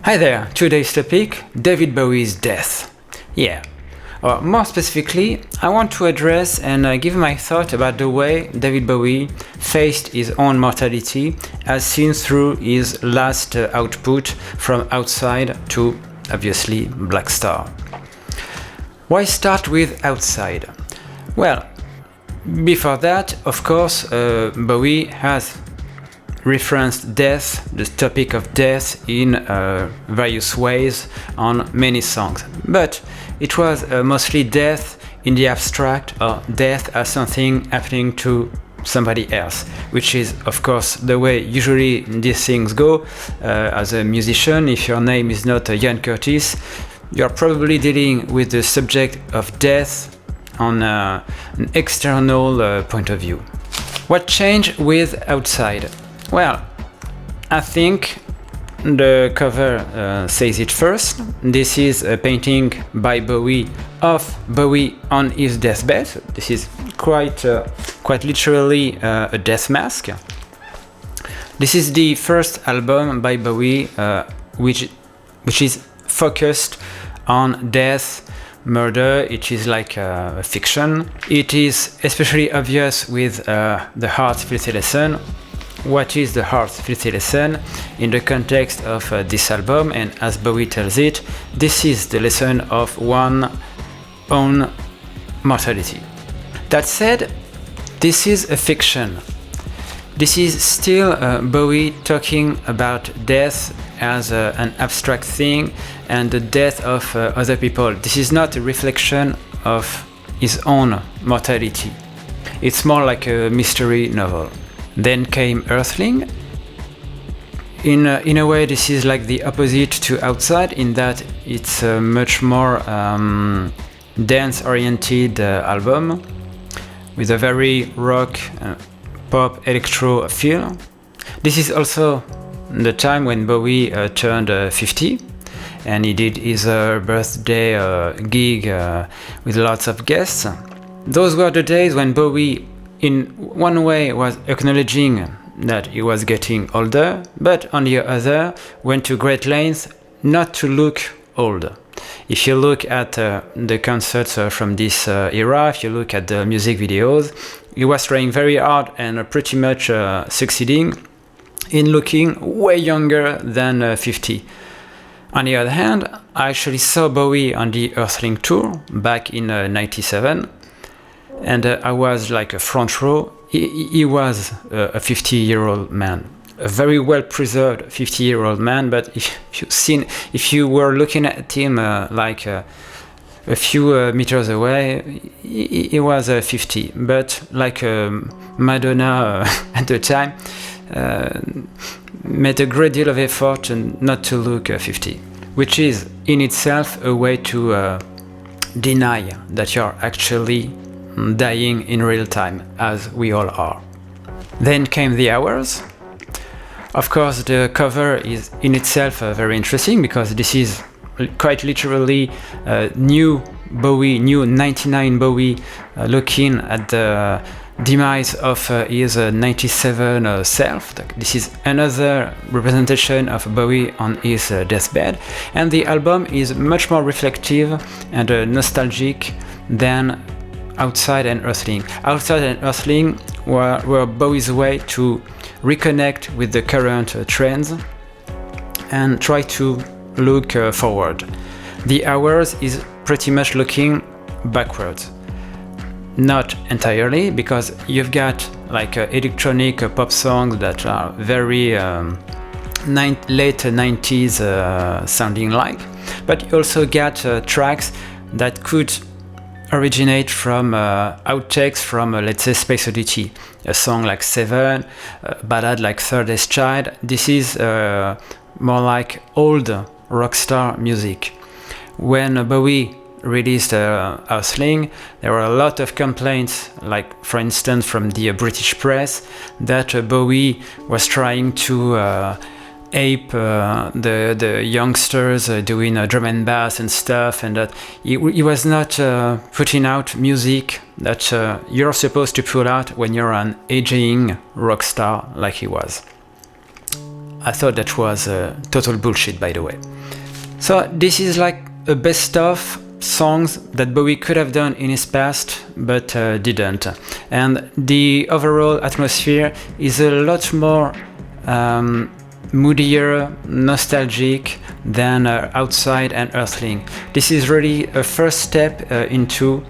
Hi there, today's topic, David Bowie's death. Yeah, or more specifically, I want to address and give my thought about the way David Bowie faced his own mortality as seen through his last output from Outside to, obviously, Blackstar. Why start with Outside? Well, before that, of course, Bowie has referenced death, the topic of death, in various ways on many songs. But it was mostly death in the abstract, or death as something happening to somebody else, which is, of course, the way usually these things go. As a musician, if your name is not Ian Curtis, you're probably dealing with the subject of death on an external point of view. What changed with Outside? Well, I think the cover says it first. This is a painting by Bowie of Bowie on his deathbed. This is quite literally a death mask. This is the first album by Bowie which is focused on death, murder. It is like a fiction. It is especially obvious with the Heart Filthy Lesson. What is the Heart Filthy Lesson in the context of this album? And as Bowie tells it, this is the lesson of one's own mortality. That said, this is a fiction. This is still Bowie talking about death as an abstract thing and the death of other people. This is not a reflection of his own mortality. It's more like a mystery novel. Then came Earthling. In a way, this is like the opposite to Outside in that it's a much more dance-oriented album with a very rock, pop, electro feel. This is also the time when Bowie turned 50 and he did his birthday gig with lots of guests. Those were the days when Bowie in one way was acknowledging that he was getting older, but on the other went to great lengths not to look old. If you look at the concerts from this era, if you look at the music videos, he was trying very hard and pretty much succeeding in looking way younger than 50. On the other hand, I actually saw Bowie on the Earthling tour back in 97. And I was like a front row. He was a 50-year-old man, a very well-preserved 50-year-old man. But if you were looking at him like a few meters away, he was 50. But like Madonna at the time made a great deal of effort not to look 50, which is in itself a way to deny that you're actually dying in real time, as we all are. Then came The Hours. Of course, the cover is in itself very interesting because this is quite literally new Bowie, new 99 Bowie, looking at the demise of his 97 self. This is another representation of Bowie on his deathbed, and the album is much more reflective and nostalgic than Outside and Earthling. Outside and Earthling were Bowie's way to reconnect with the current trends and try to look forward. The Hours is pretty much looking backwards. Not entirely, because you've got like electronic pop songs that are very late 90s sounding like, but you also got tracks that could originate from outtakes from, let's say, Space Oddity, a song like Seven, a ballad like Third Day's Child. This is more like old rockstar music. When Bowie released Earthling, there were a lot of complaints, like for instance from the British press, that Bowie was trying to ape the youngsters doing drum and bass and stuff, and that he was not putting out music that you're supposed to put out when you're an aging rock star like he was. I thought that was total bullshit, by the way. So this is like a best of songs that Bowie could have done in his past, but didn't. And the overall atmosphere is a lot more moodier, nostalgic than Outside and Earthling. This is really a first step into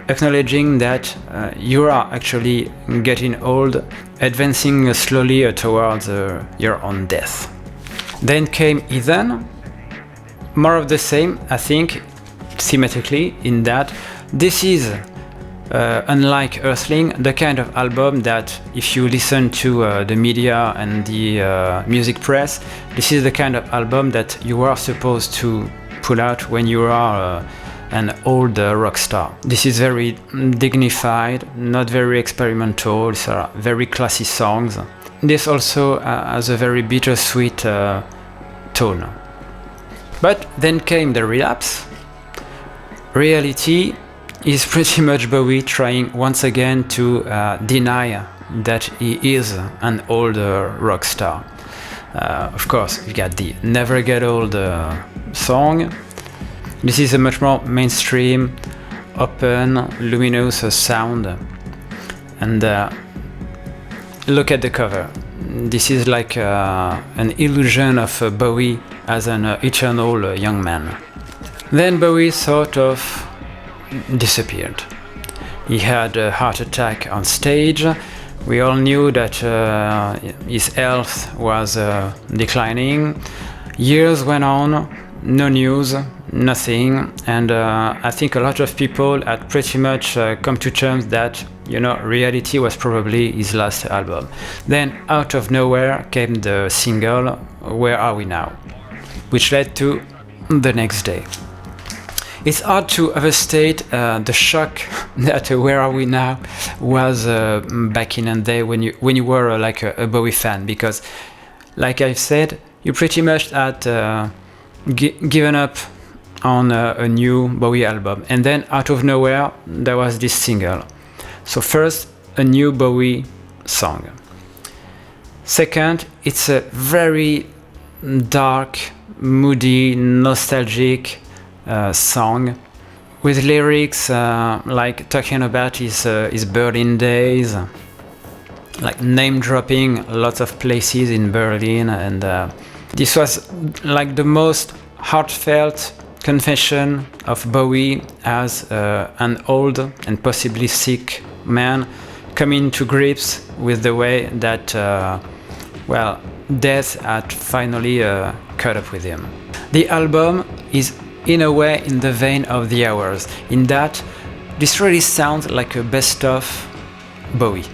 acknowledging that you are actually getting old, advancing slowly towards your own death. Then came Ethan. More of the same, I think, thematically, in that this is, unlike Earthling, the kind of album that if you listen to the media and the music press, this is the kind of album that you are supposed to pull out when you are an old rock star. This is very dignified, not very experimental, these are very classy songs. This also has a very bittersweet tone. But then came the relapse. Reality is pretty much Bowie trying once again to deny that he is an older rock star. Of course, you got the Never Get Old song. This is a much more mainstream, open, luminous sound. And look at the cover. This is like an illusion of Bowie as an eternal young man. Then Bowie sort of disappeared. He had a heart attack on stage. We all knew that his health was declining. Years went on, no news, nothing, and I think a lot of people had pretty much come to terms that, you know, Reality was probably his last album. Then out of nowhere came the single Where Are We Now, which led to The Next Day. It's hard to overstate the shock that Where Are We Now was back in the day when you were like a Bowie fan, because, like I've said, you pretty much had given up on a new Bowie album, and then out of nowhere there was this single. So first, a new Bowie song. Second, it's a very dark, moody, nostalgic song with lyrics like talking about his Berlin days, like name dropping lots of places in Berlin, and this was like the most heartfelt confession of Bowie as an old and possibly sick man coming to grips with the way that death had finally caught up with him. The album is in a way in the vein of The Hours, in that this really sounds like a best of Bowie,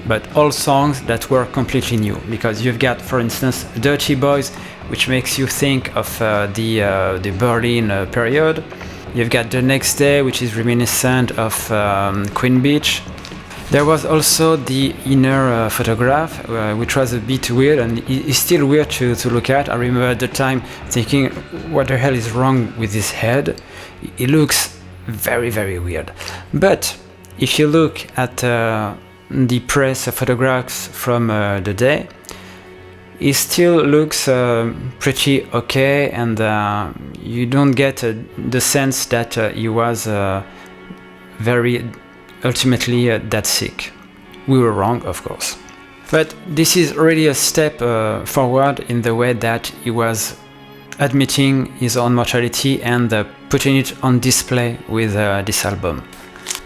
but all songs that were completely new, because you've got, for instance, Dirty Boys, which makes you think of the Berlin period. You've got The Next Day, which is reminiscent of Queen Beach. There was also the Inner Photograph, which was a bit weird, and it's still weird to look at. I remember at the time thinking, what the hell is wrong with his head? It looks very, very weird. But if you look at the press photographs from the day, it still looks pretty okay, and you don't get the sense that he was very ultimately that sick. We were wrong, of course. But this is really a step forward in the way that he was admitting his own mortality and putting it on display with this album.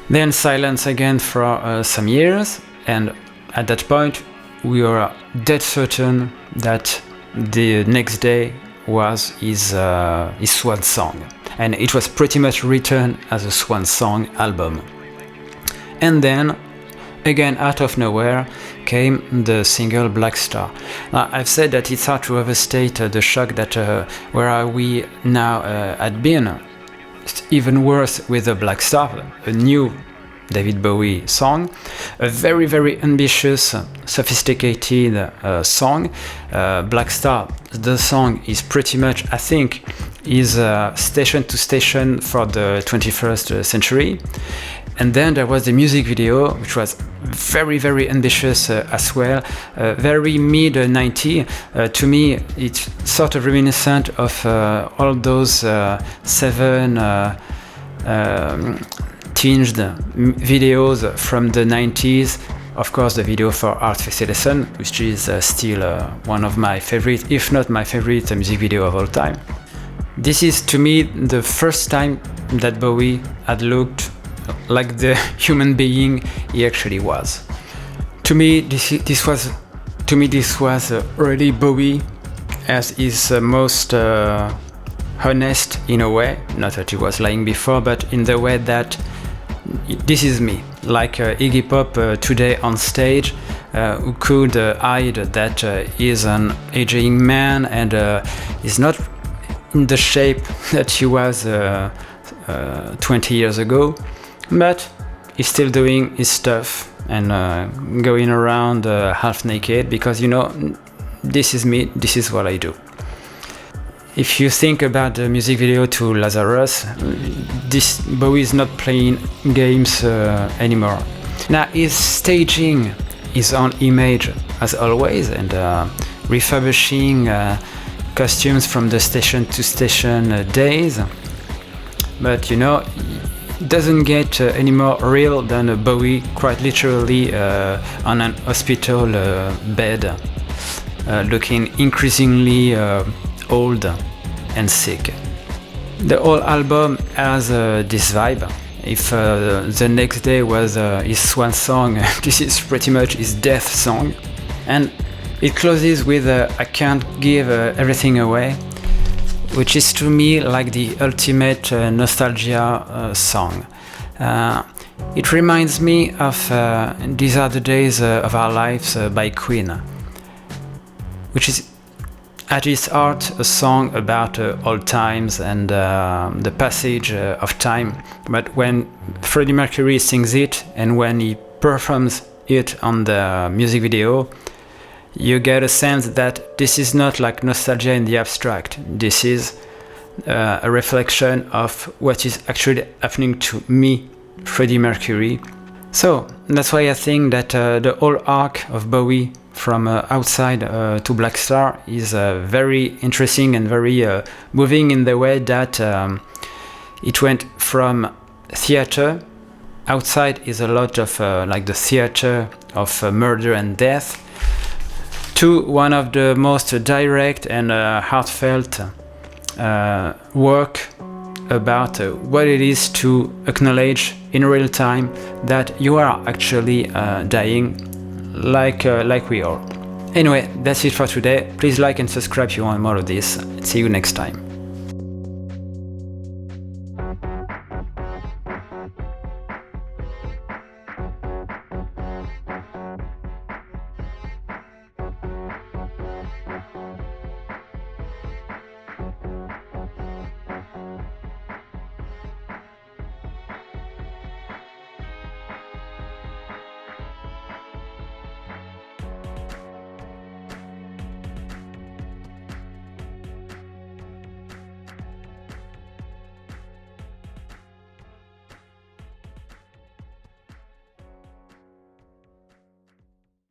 Then silence again for some years, and at that point we were dead certain that The Next Day was his swan song, and it was pretty much written as a swan song album. And then, again out of nowhere, came the single Blackstar. Now, I've said that it's hard to overstate the shock that Where Are We Now had been. It's even worse with the Blackstar, a new David Bowie song, a very, very ambitious, sophisticated song. Blackstar, the song is pretty much, I think, is station to station for the 21st century. And then there was the music video, which was very, very ambitious as well, very mid-90s. To me, it's sort of reminiscent of all those 7 tinged videos from the 90s. Of course, the video for Art Lesson, which is still one of my favorite, if not my favorite music video of all time. This is, to me, the first time that Bowie had looked like the human being he actually was. To me, this was really Bowie as his most honest in a way. Not that he was lying before, but in the way that this is me, like Iggy Pop today on stage, who could hide that he's an aging man and is not in the shape that he was 20 years ago. But he's still doing his stuff and going around half naked because, you know, this is me, this is what I do. If you think about the music video to Lazarus, this Bowie is not playing games anymore. Now he's staging his own image as always and refurbishing costumes from the station to station days. But you know, doesn't get any more real than a Bowie quite literally on an hospital bed, looking increasingly old and sick. The whole album has this vibe. If the next day was his swan song, this is pretty much his death song. And it closes with I Can't Give Everything Away, which is to me like the ultimate nostalgia song. It reminds me of These Are the Days of Our Lives by Queen, which is at its heart a song about old times and the passage of time. But when Freddie Mercury sings it and when he performs it on the music video, you get a sense that this is not like nostalgia in the abstract. This is a reflection of what is actually happening to me, Freddie Mercury. So that's why I think that the whole arc of Bowie from outside to Blackstar is very interesting and very moving in the way that it went from theater. Outside is a lot of like the theater of murder and death, to one of the most direct and heartfelt work about what it is to acknowledge in real time that you are actually dying like we are. Anyway, that's it for today. Please like and subscribe if you want more of this. See you next time.